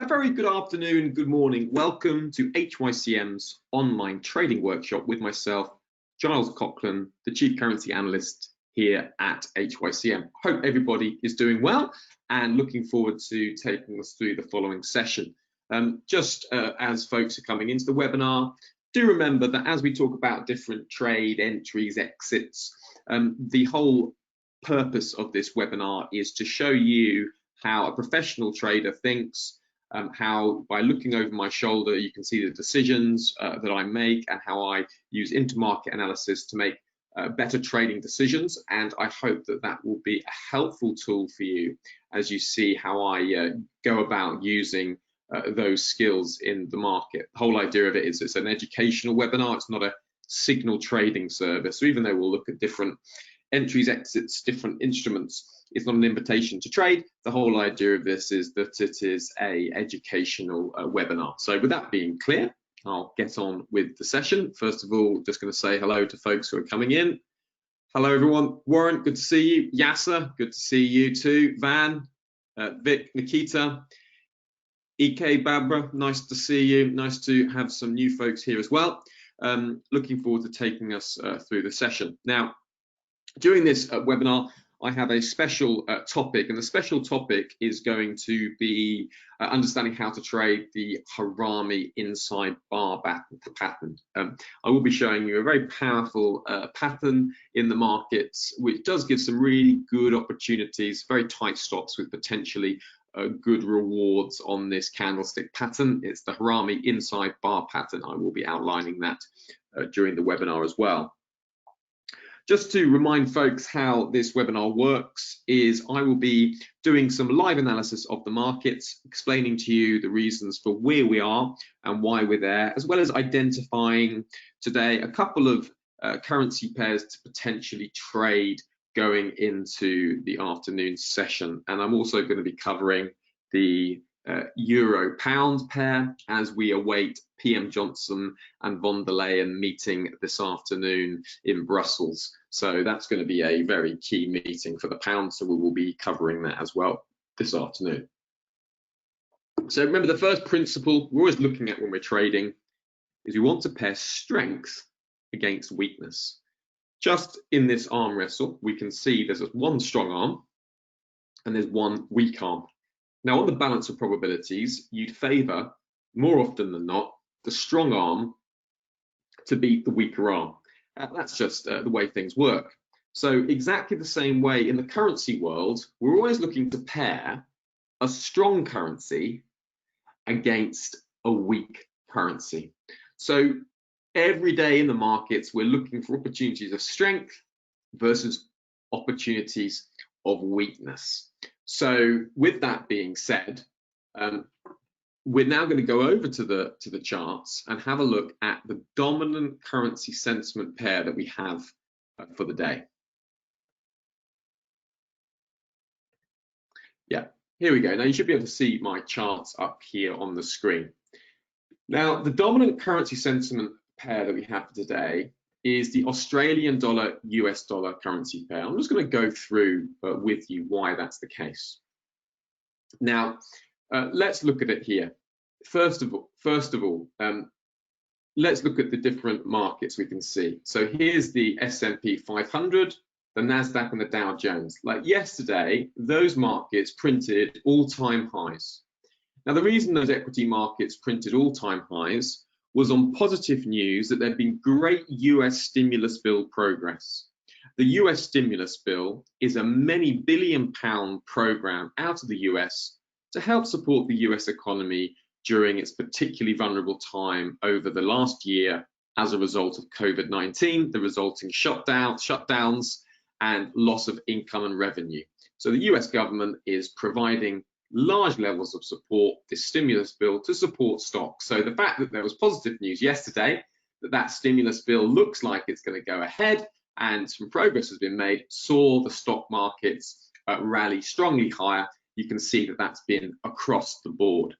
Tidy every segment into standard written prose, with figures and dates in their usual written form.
A very good afternoon, good morning. Welcome to HYCM's online trading workshop with myself, Giles Coughlin, the Chief Currency Analyst here at HYCM. Hope everybody is doing well and looking forward to taking us through the following session. As folks are coming into the webinar, do remember that as we talk about different trade entries, exits, the whole purpose of this webinar is to show you how a professional trader thinks, how by looking over my shoulder you can see the decisions that I make and how I use intermarket analysis to make better trading decisions. And I hope that that will be a helpful tool for you as you see how I go about using those skills in the market. The whole idea of it is it's an educational webinar. It's not a signal trading service. So even though we'll look at different entries, exits, different instruments, it's not an invitation to trade. The whole idea of this is that it is an educational webinar. So with that being clear, I'll get on with the session. First of all, just going to say hello to folks who are coming in. Hello, everyone. Warren, good to see you. Yasser, good to see you too. Van, Vic, Nikita, EK, Barbara, nice to see you. Nice to have some new folks here as well. Looking forward to taking us through the session. Now, during this webinar, I have a special topic, and the special topic is going to be understanding how to trade the Harami inside bar pattern. I will be showing you a very powerful pattern in the markets, which does give some really good opportunities, very tight stops with potentially good rewards on this candlestick pattern. It's the Harami inside bar pattern. I will be outlining that during the webinar as well. Just to remind folks how this webinar works is I will be doing some live analysis of the markets, explaining to you the reasons for where we are and why we're there, as well as identifying today a couple of currency pairs to potentially trade going into the afternoon session. And I'm also going to be covering the Euro pound pair as we await PM Johnson and von der Leyen meeting this afternoon in Brussels. So that's going to be a very key meeting for the pound. So we will be covering that as well this afternoon. So remember, the first principle we're always looking at when we're trading is we want to pair strength against weakness. Just in this arm wrestle, we can see there's one strong arm and there's one weak arm. Now, on the balance of probabilities, you'd favour, more often than not, the strong arm to beat the weaker arm. That's just the way things work. So exactly the same way in the currency world, we're always looking to pair a strong currency against a weak currency. So every day in the markets, we're looking for opportunities of strength versus opportunities of weakness. So with that being said, we're now going to go over to the charts and have a look at the dominant currency sentiment pair that we have for the day. Yeah, here we go. Now you should be able to see my charts up here on the screen. Now, the dominant currency sentiment pair that we have for today is the Australian dollar US dollar currency pair. I'm just going to go through with you why that's the case. Now, let's look at it here. First of all, let's look at the different markets we can see. So here's the S&P 500, the NASDAQ and the Dow Jones. Like yesterday, those markets printed all-time highs. Now, the reason those equity markets printed all-time highs was on positive news that there'd been great US stimulus bill progress. The US stimulus bill is a many billion-pound program out of the US to help support the US economy during its particularly vulnerable time over the last year as a result of COVID-19, the resulting shutdowns and loss of income and revenue. So the US government is providing large levels of support, this stimulus bill, to support stocks. So the fact that there was positive news yesterday that stimulus bill looks like it's going to go ahead and some progress has been made, saw the stock markets rally strongly higher. You can see that that's been across the board.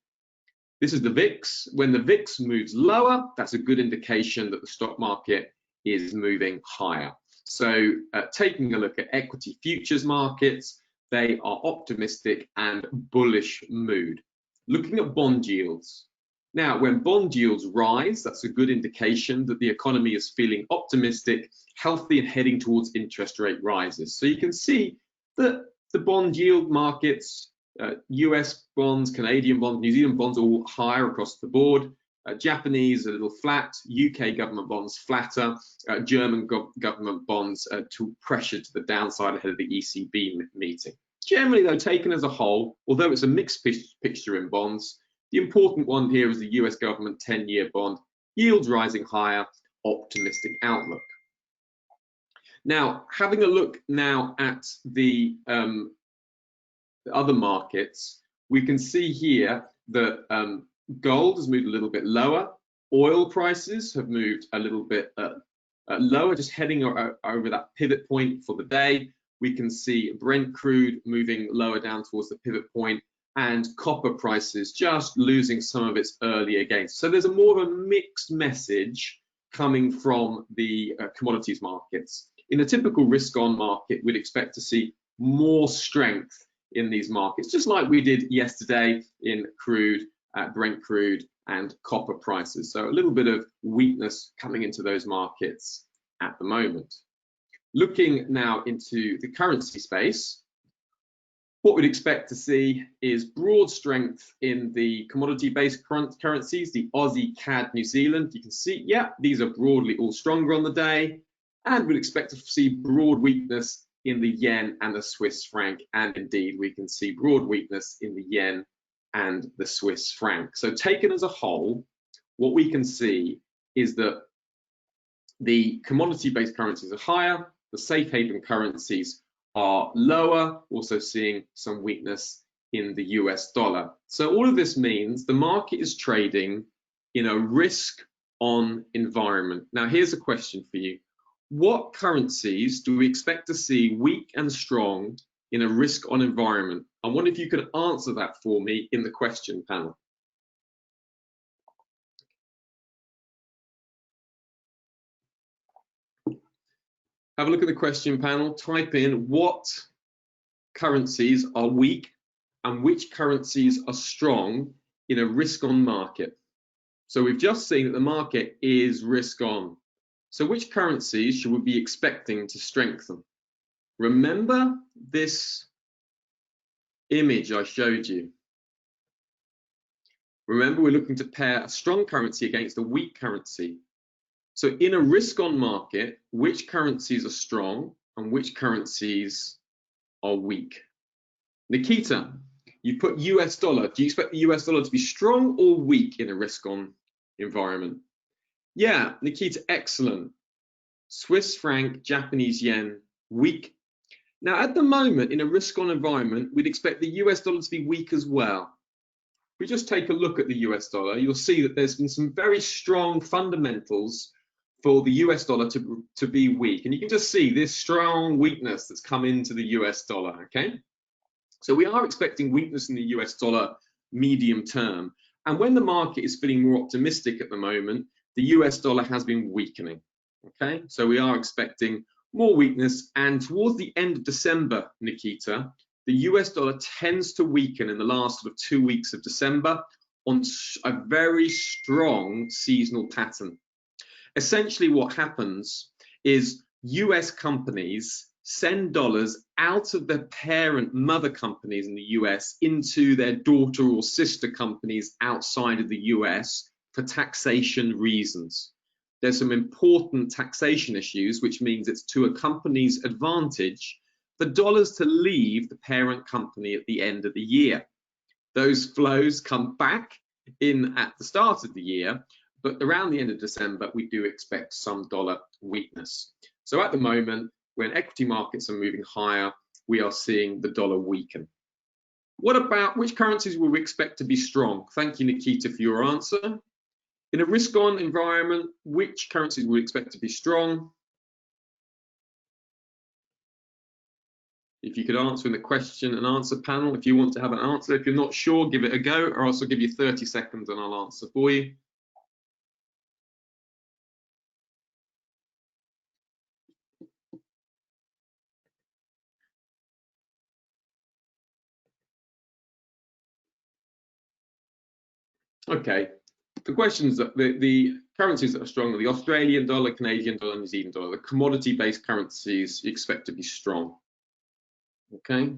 This is the VIX. When the VIX moves lower, that's a good indication that the stock market is moving higher. So taking a look at equity futures markets, they are optimistic and bullish mood. Looking at bond yields. Now, when bond yields rise, that's a good indication that the economy is feeling optimistic, healthy, and heading towards interest rate rises. So you can see that the bond yield markets, US bonds, Canadian bonds, New Zealand bonds, all higher across the board. Japanese a little flat, UK government bonds flatter, German government bonds to pressure to the downside ahead of the ECB meeting. Generally, though, taken as a whole, although it's a mixed picture in bonds, the important one here is the US government 10-year bond, yields rising higher, optimistic outlook. Now, having a look now at the other markets, we can see here that gold has moved a little bit lower, oil prices have moved a little bit lower, just heading over that pivot point for the day. We can see Brent crude moving lower down towards the pivot point, and copper prices just losing some of its earlier gains. So there's more of a mixed message coming from the commodities markets. In a typical risk-on market, we'd expect to see more strength in these markets, just like we did yesterday in crude, Brent crude, and copper prices. So a little bit of weakness coming into those markets at the moment. Looking now into the currency space, what we'd expect to see is broad strength in the commodity-based currencies, the Aussie, CAD, New Zealand. You can see, yeah, these are broadly all stronger on the day, and we'd expect to see broad weakness in the yen and the Swiss franc, and indeed we can see broad weakness in the yen and the Swiss franc. So taken as a whole, what we can see is that the commodity-based currencies are higher, the safe haven currencies are lower, also seeing some weakness in the US dollar. So all of this means the market is trading in a risk-on environment. Now here's a question for you. What currencies do we expect to see weak and strong in a risk-on environment? I wonder if you could answer that for me in the question panel. Have a look at the question panel, type in what currencies are weak and which currencies are strong in a risk-on market. So we've just seen that the market is risk-on. So which currencies should we be expecting to strengthen? Remember this image I showed you. Remember, we're looking to pair a strong currency against a weak currency. So in a risk-on market, which currencies are strong and which currencies are weak? Nikita, you put US dollar. Do you expect the US dollar to be strong or weak in a risk-on environment? Yeah, Nikita, excellent. Swiss franc, Japanese yen, weak. Now, at the moment, in a risk-on environment, we'd expect the US dollar to be weak as well. If we just take a look at the US dollar, you'll see that there's been some very strong fundamentals for the US dollar to be weak. And you can just see this strong weakness that's come into the US dollar, okay? So we are expecting weakness in the US dollar medium term. And when the market is feeling more optimistic at the moment, the US dollar has been weakening, okay? So we are expecting more weakness. And towards the end of December, Nikita, the US dollar tends to weaken in the last sort of 2 weeks of December on a very strong seasonal pattern. Essentially what happens is US companies send dollars out of their parent mother companies in the US into their daughter or sister companies outside of the US for taxation reasons. There's some important taxation issues, which means it's to a company's advantage for dollars to leave the parent company at the end of the year. Those flows come back in at the start of the year, but around the end of December, we do expect some dollar weakness. So at the moment, when equity markets are moving higher, we are seeing the dollar weaken. What about which currencies will we expect to be strong? Thank you, Nikita, for your answer. In a risk-on environment, which currencies will we expect to be strong? If you could answer in the question and answer panel, if you want to have an answer. If you're not sure, give it a go, or else I'll give you 30 seconds and I'll answer for you. Okay, the questions that the currencies that are strong are the Australian dollar, Canadian dollar, New Zealand dollar. The commodity-based currencies you expect to be strong. Okay,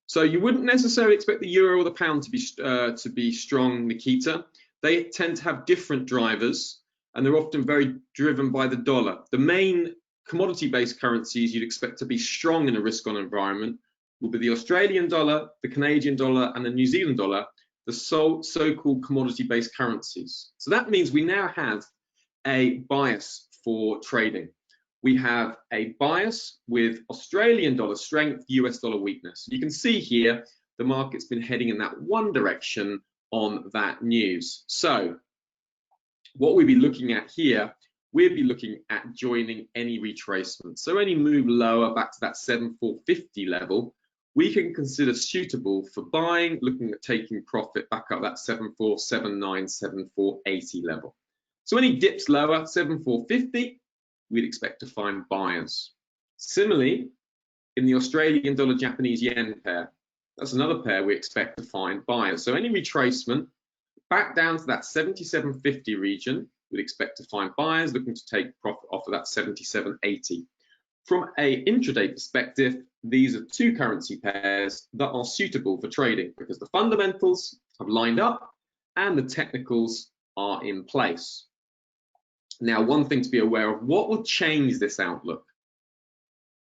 so you wouldn't necessarily expect the euro or the pound to be strong, Nikita. They tend to have different drivers, and they're often very driven by the dollar. The main commodity-based currencies you'd expect to be strong in a risk-on environment will be the Australian dollar, the Canadian dollar, and the New Zealand dollar, the so-called commodity-based currencies. So that means we now have a bias for trading. We have a bias with Australian dollar strength, US dollar weakness. You can see here the market's been heading in that one direction on that news. So what we'd be looking at here, we'd be looking at joining any retracement. So any move lower back to that 7,450 level, we can consider suitable for buying, looking at taking profit back up that 7,479, 7,480 level. So any dips lower, 7,450, we'd expect to find buyers. Similarly, in the Australian dollar Japanese yen pair, that's another pair we expect to find buyers. So any retracement back down to that 77.50 region, we'd expect to find buyers looking to take profit off of that 77.80. From an intraday perspective, these are two currency pairs that are suitable for trading because the fundamentals have lined up and the technicals are in place. Now, one thing to be aware of, what will change this outlook?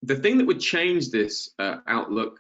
The thing that would change this outlook,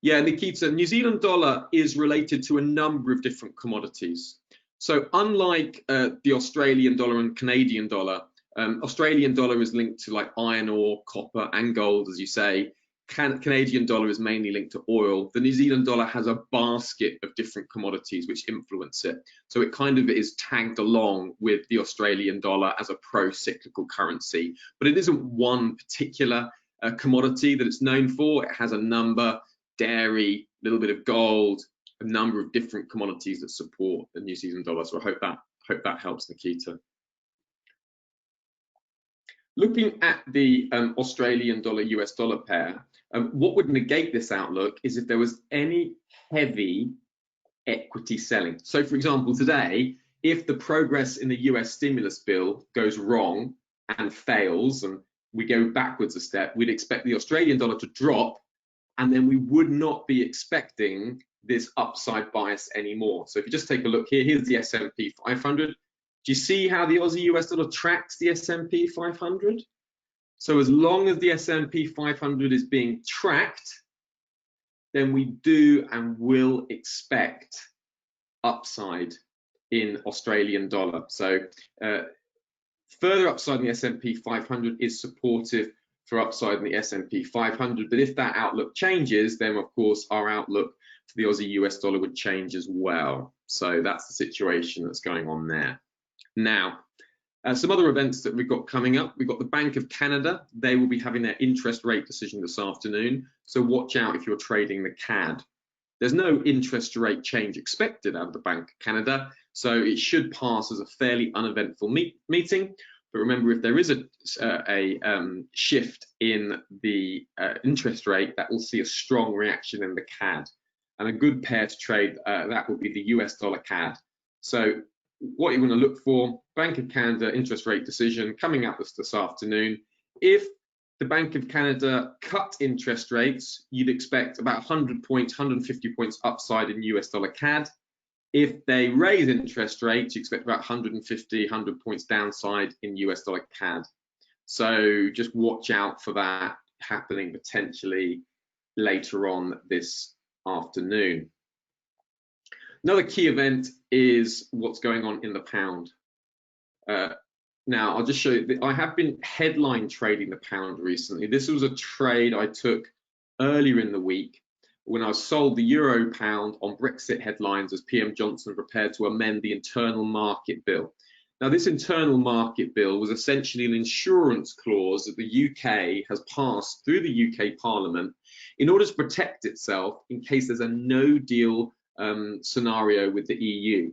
yeah, Nikita, New Zealand dollar is related to a number of different commodities. So unlike the Australian dollar and Canadian dollar, Australian dollar is linked to like iron ore, copper and gold, as you say. Canadian dollar is mainly linked to oil. The New Zealand dollar has a basket of different commodities which influence it. So it kind of is tagged along with the Australian dollar as a pro-cyclical currency. But it isn't one particular commodity that it's known for. It has a number, dairy, a little bit of gold, a number of different commodities that support the New Zealand dollar. So I hope that helps, Nikita. Looking at the Australian dollar US dollar pair, what would negate this outlook is if there was any heavy equity selling. So for example, today, if the progress in the US stimulus bill goes wrong and fails and we go backwards a step, we'd expect the Australian dollar to drop, and then we would not be expecting this upside bias anymore. So if you just take a look here, here's the S&P 500. Do you see how the Aussie US dollar tracks the S&P 500? So as long as the S&P 500 is being tracked, then we do and will expect upside in Australian dollar. So further upside in the S&P 500 is supportive for upside in the S&P 500. But if that outlook changes, then of course our outlook for the Aussie US dollar would change as well. So that's the situation that's going on there. Now, some other events that we've got coming up. We've got the Bank of Canada. They will be having their interest rate decision this afternoon. So watch out if you're trading the CAD. There's no interest rate change expected out of the Bank of Canada, so it should pass as a fairly uneventful meeting. But remember, if there is a shift in the interest rate, that will see a strong reaction in the CAD. And a good pair to trade, that will be the US dollar CAD. So what you want to look for, Bank of Canada interest rate decision coming out this afternoon. If the Bank of Canada cut interest rates, you'd expect about 100 points, 150 points upside in US dollar CAD. If they raise interest rates, you expect about 150, 100 points downside in US dollar CAD. So just watch out for that happening potentially later on this afternoon. Another key event is what's going on in the pound. Now, I'll just show you, I have been headline trading the pound recently. This was a trade I took earlier in the week when I sold the euro pound on Brexit headlines as PM Johnson prepared to amend the internal market bill. Now, this internal market bill was essentially an insurance clause that the UK has passed through the UK Parliament in order to protect itself in case there's a no-deal scenario with the EU.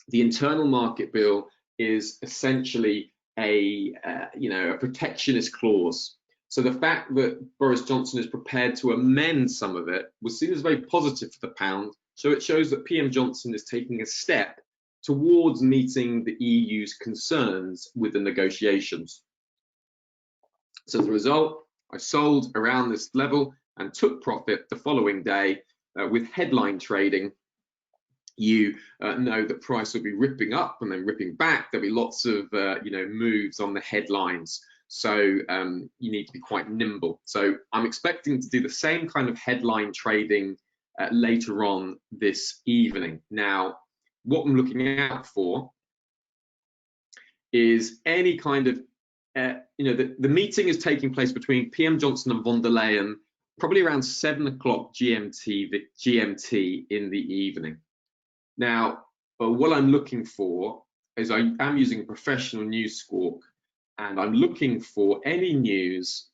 The internal market bill is essentially a protectionist clause. So the fact that Boris Johnson is prepared to amend some of it was seen as very positive for the pound. So it shows that PM Johnson is taking a step towards meeting the EU's concerns with the negotiations. So as a result, I sold around this level and took profit the following day with headline trading. You know that price will be ripping up and then ripping back. There'll be lots of moves on the headlines. So you need to be quite nimble. So I'm expecting to do the same kind of headline trading later on this evening. Now, what I'm looking out for is any kind of, the meeting is taking place between PM Johnson and von der Leyen, probably around 7 o'clock GMT in the evening. Now, what I'm looking for is I am using a professional news squawk, and I'm looking for any news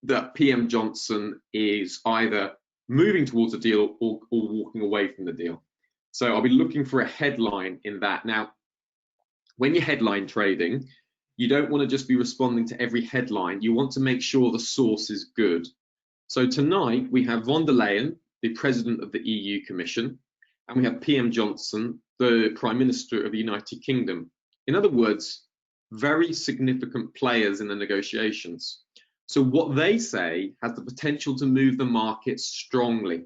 that PM Johnson is either moving towards a deal or walking away from the deal. So I'll be looking for a headline in that. Now, when you're headline trading, you don't want to just be responding to every headline. You want to make sure the source is good. So tonight we have von der Leyen, the president of the EU Commission, and we have PM Johnson, the Prime Minister of the United Kingdom. In other words, very significant players in the negotiations. So what they say has the potential to move the market strongly.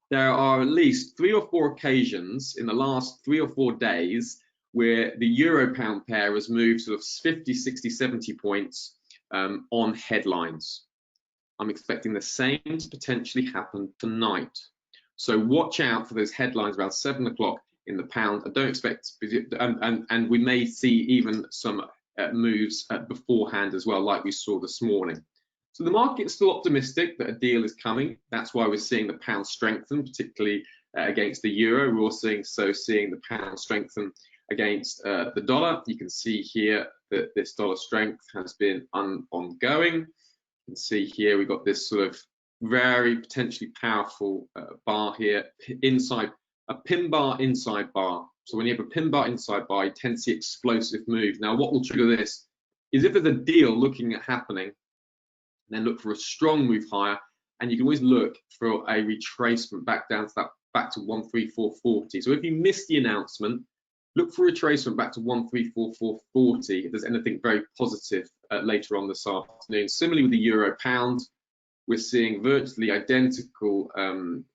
There are at least 3 or 4 occasions in the last 3 or 4 days where the euro-pound pair has moved sort of 50, 60, 70 points on headlines. I'm expecting the same to potentially happen tonight. So watch out for those headlines around 7 o'clock in the pound. I don't expect, and we may see even some moves beforehand as well, like we saw this morning. So the market is still optimistic that a deal is coming. That's why we're seeing the pound strengthen, particularly against the euro. We're also seeing the pound strengthen against the dollar. You can see here that this dollar strength has been ongoing. You can see here we've got this sort of very potentially powerful bar here, inside a pin bar, inside bar. So when you have a pin bar, inside bar, you tend to see explosive moves. Now, what will trigger this is if there's a deal looking at happening, then look for a strong move higher, and you can always look for a retracement back down to that, back to 134.40. So if you miss the announcement, look for a retracement back to 134.40 if there's anything very positive later on this afternoon. Similarly with the euro pound, we're seeing virtually identical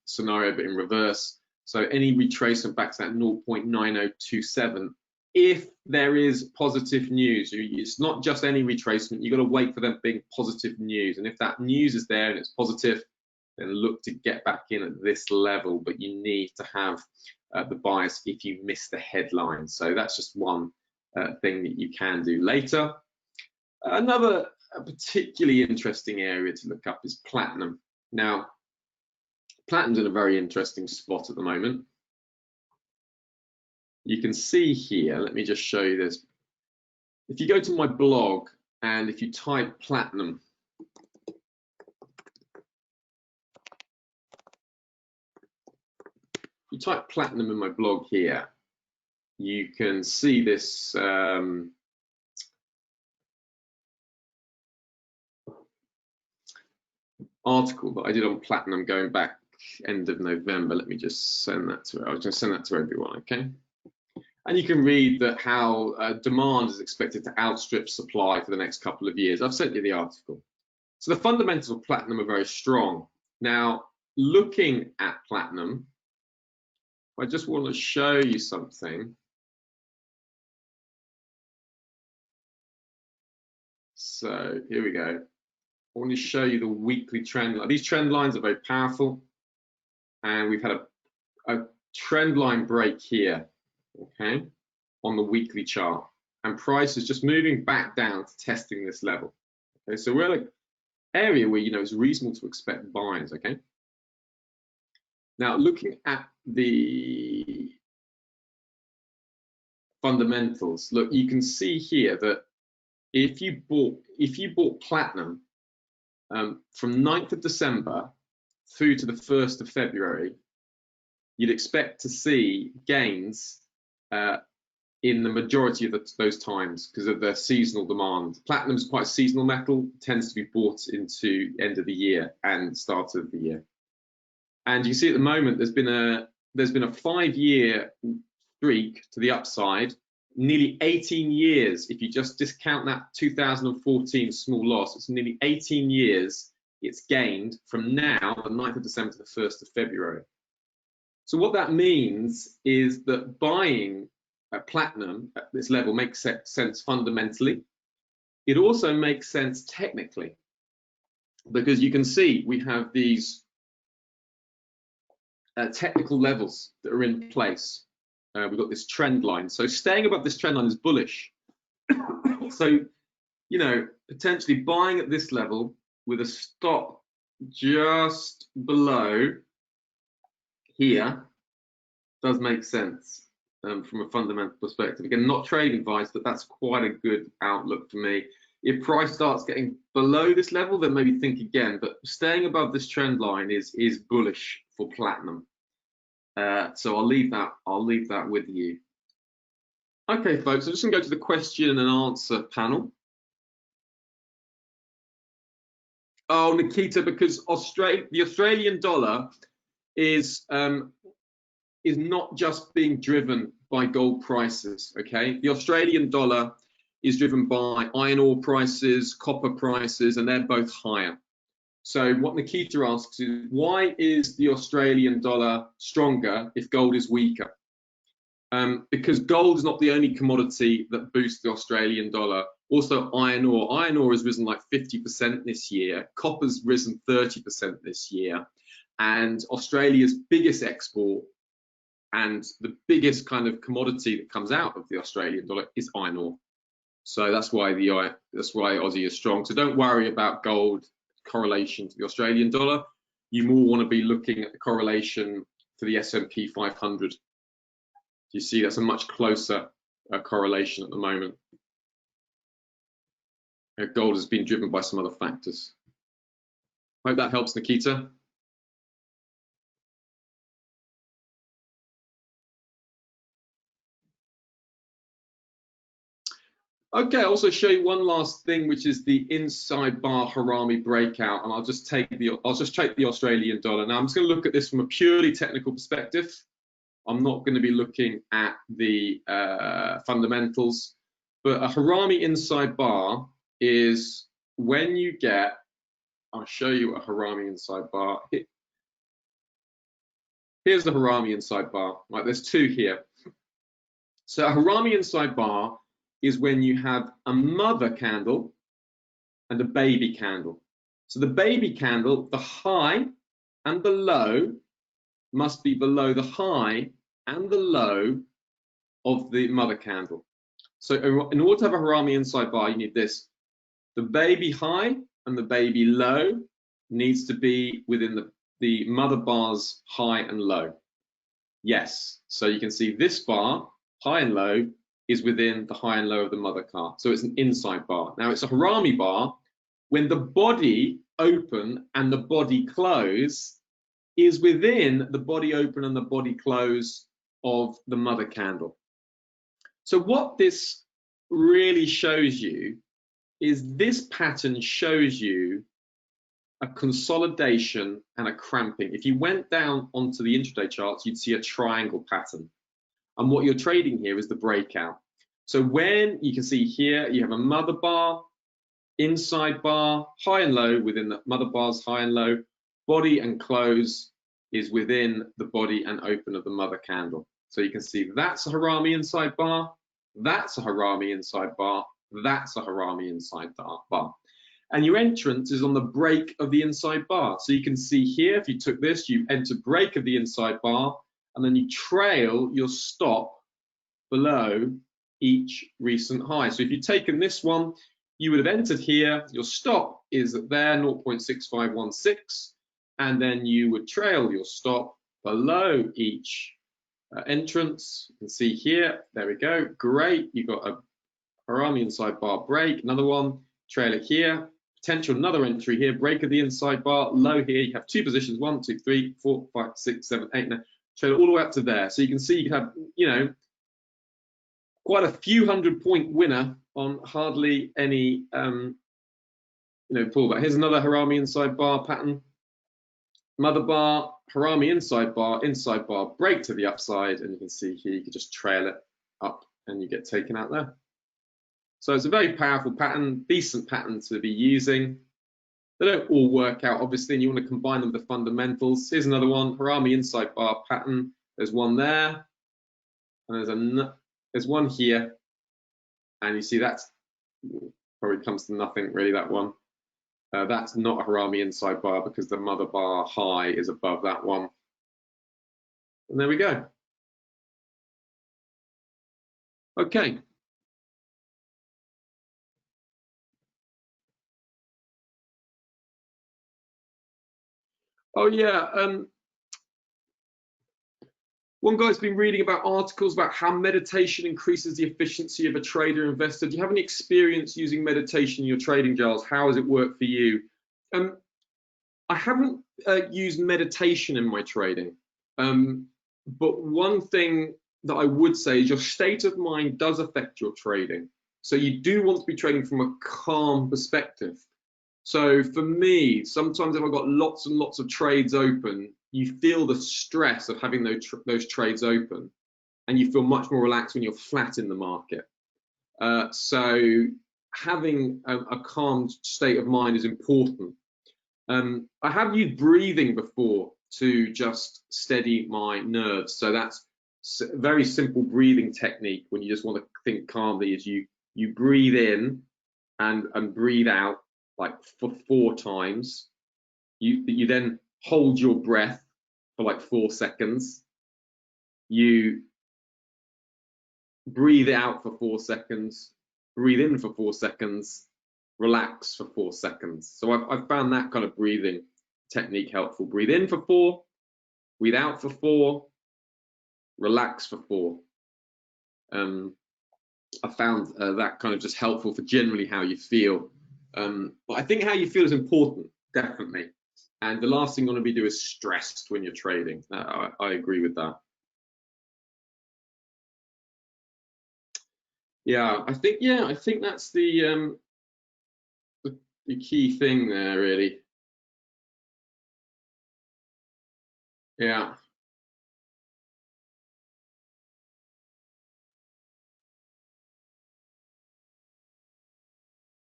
scenario but in reverse. So any retracement back to that 0.9027, if there is positive news, it's not just any retracement, you've got to wait for them being positive news. And if that news is there and it's positive, then look to get back in at this level, but you need to have the bias if you miss the headline. So that's just one thing that you can do later. Another particularly interesting area to look up is platinum. Now, platinum's in a very interesting spot at the moment. You can see here, let me just show you this. If you go to my blog and if you type platinum, you type platinum in my blog here, you can see this article that I did on platinum going back end of November. Let me just send that to, I was going to send that to everyone, okay? And you can read that how demand is expected to outstrip supply for the next couple of years. I've sent you the article. So the fundamentals of platinum are very strong. Now, looking at platinum, I just want to show you something. So here we go. I want to show you the weekly trend line. These trend lines are very powerful, and we've had a trend line break here, okay, on the weekly chart, and price is just moving back down to testing this level. Okay, so we're at an area where it's reasonable to expect buys. Okay. Now, looking at the fundamentals, look, you can see here that if you bought platinum from 9th of December through to the 1st of February, you'd expect to see gains in the majority of those times because of their seasonal demand. Platinum is quite a seasonal metal, tends to be bought into end of the year and start of the year. And you see at the moment there's been a 5-year streak to the upside, nearly 18 years. If you just discount that 2014 small loss, it's nearly 18 years it's gained from now, the 9th of December to the 1st of February. So what that means is that buying platinum at this level makes sense fundamentally. It also makes sense technically, because you can see we have these technical levels that are in place. We've got this trend line. So staying above this trend line is bullish. So, you know, potentially buying at this level with a stop just below here does make sense from a fundamental perspective. Again, not trading advice, but that's quite a good outlook for me. If price starts getting below this level, then maybe think again. But staying above this trend line is bullish for platinum. So I'll leave that with you. Okay, folks, I'm just going to go to the question and answer panel. Oh, Nikita, because the Australian dollar is not just being driven by gold prices, okay? The Australian dollar is driven by iron ore prices, copper prices, and they're both higher. So what Nikita asks is, why is the Australian dollar stronger if gold is weaker? Because gold is not the only commodity that boosts the Australian dollar. Also iron ore. Iron ore has risen like 50% this year. Copper's risen 30% this year. And Australia's biggest export and the biggest kind of commodity that comes out of the Australian dollar is iron ore. So that's why Aussie is strong. So don't worry about gold correlation to the Australian dollar. You more want to be looking at the correlation to the S&P 500. You see that's a much closer correlation at the moment. Gold has been driven by some other factors. Hope that helps, Nikita. Okay, I'll also show you one last thing, which is the inside bar Harami breakout, and I'll just take the Australian dollar. Now I'm just going to look at this from a purely technical perspective. I'm not going to be looking at the fundamentals, but a Harami inside bar is when you get, I'll show you a Harami inside bar. Here's the Harami inside bar, right? There's two here. So a Harami inside bar is when you have a mother candle and a baby candle. So the baby candle, the high and the low must be below the high and the low of the mother candle. So in order to have a Harami inside bar, you need this. The baby high and the baby low needs to be within the mother bar's high and low. Yes, so you can see this bar, high and low, is within the high and low of the mother car. So it's an inside bar. Now it's a Harami bar when the body open and the body close is within the body open and the body close of the mother candle. So what this really shows you is this pattern shows you a consolidation and a cramping. If you went down onto the intraday charts, you'd see a triangle pattern. And what you're trading here is the breakout. So when you can see here, you have a mother bar, inside bar, high and low within the mother bar's high and low, body and close is within the body and open of the mother candle. So you can see that's a Harami inside bar, that's a Harami inside bar, that's a Harami inside bar. And your entrance is on the break of the inside bar. So you can see here, if you took this, you enter break of the inside bar, and then you trail your stop below each recent high. So if you'd taken this one, you would have entered here, your stop is there, 0.6516, and then you would trail your stop below each entrance. You can see here, there we go, great, you've got a Harami inside bar break, another one, trail it here, potential another entry here, break of the inside bar, low here, you have two positions, 1, 2, 3, 4, 5, 6, 7, 8, 9, trail it all the way up to there. So you can see you have, you know, quite a few 100-point winner on hardly any pullback. Here's another Harami inside bar pattern. Mother bar, Harami inside bar, break to the upside, and you can see here you can just trail it up and you get taken out there. So it's a very powerful pattern, decent pattern to be using. They don't all work out, obviously, and you want to combine them with the fundamentals. Here's another one, Harami inside bar pattern. There's one there, and there's one here, and you see that's probably comes to nothing really, that one. That's not a Harami inside bar because the mother bar high is above that one. And there we go. Okay. Oh yeah, one guy's been reading about articles about how meditation increases the efficiency of a trader investor. Do you have any experience using meditation in your trading, Giles? How has it worked for you? I haven't used meditation in my trading, but one thing that I would say is your state of mind does affect your trading. So you do want to be trading from a calm perspective. So for me, sometimes if I've got lots and lots of trades open, you feel the stress of having those trades open, and you feel much more relaxed when you're flat in the market. So having a calm state of mind is important. I have used breathing before to just steady my nerves. So that's a very simple breathing technique when you just want to think calmly, is you breathe in and breathe out like for 4 times. You then hold your breath for like 4 seconds. You breathe out for 4 seconds, breathe in for 4 seconds, relax for 4 seconds. So I've found that kind of breathing technique helpful. Breathe in for 4, breathe out for 4, relax for 4. I found that kind of just helpful for generally how you feel. But I think how you feel is important, definitely. And the last thing you want to be doing is stressed when you're trading. I agree with that. Yeah, I think that's the key thing there, really. Yeah.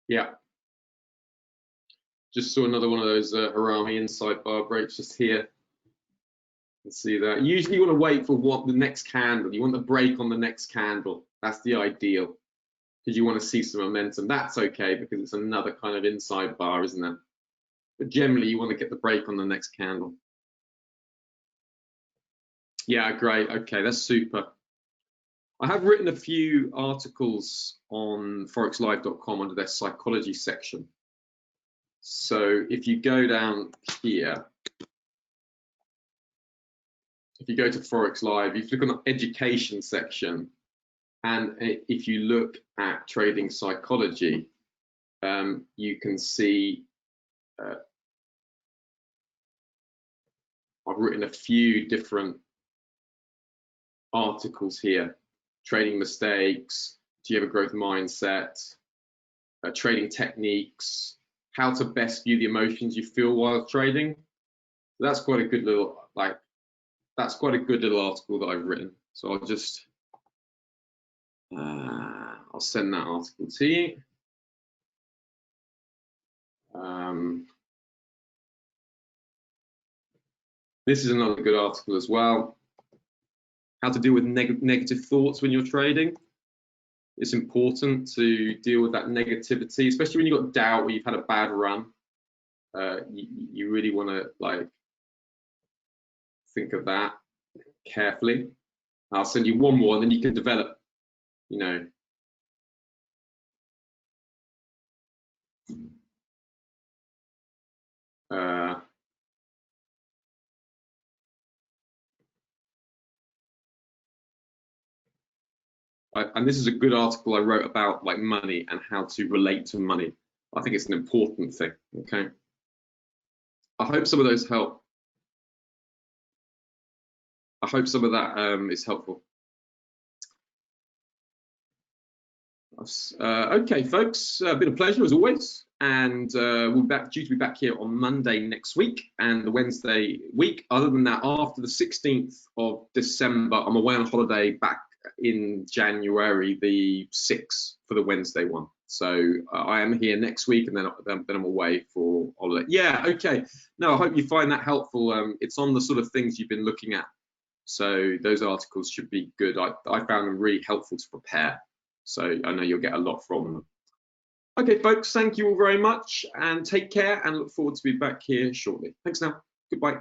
Yeah. Just saw another one of those Harami inside bar breaks just here. You can see that. Usually you want to wait for the next candle. You want the break on the next candle. That's the ideal, because you want to see some momentum. That's okay because it's another kind of inside bar, isn't it? But generally you want to get the break on the next candle. Yeah, great. Okay, that's super. I have written a few articles on forexlive.com under their psychology section. So if you go down here, if you go to Forex Live, if you look on the education section, and if you look at trading psychology, you can see I've written a few different articles here. Trading mistakes, do you have a growth mindset, trading techniques, how to best view the emotions you feel while trading. That's quite a good little article that I've written. So I'll just I'll send that article to you. This is another good article as well. How to deal with negative thoughts when you're trading. It's important to deal with that negativity, especially when you've got doubt or you've had a bad run. You really want to think of that carefully. I'll send you one more, and then you can develop, and this is a good article I wrote about money and how to relate to money. I think it's an important thing. Okay. I hope some of those help. I hope some of that is helpful. Okay, folks, been a pleasure as always, and we'll be due to be back here on Monday next week and the Wednesday week. Other than that, after the 16th of December, I'm away on holiday back in January the 6th for the Wednesday one. So I am here next week, and then I'm away for holiday. Yeah, okay. No, I hope you find that helpful. It's on the sort of things you've been looking at. So those articles should be good. I found them really helpful to prepare. So I know you'll get a lot from them. Okay, folks, thank you all very much and take care, and look forward to be back here shortly. Thanks now. Goodbye.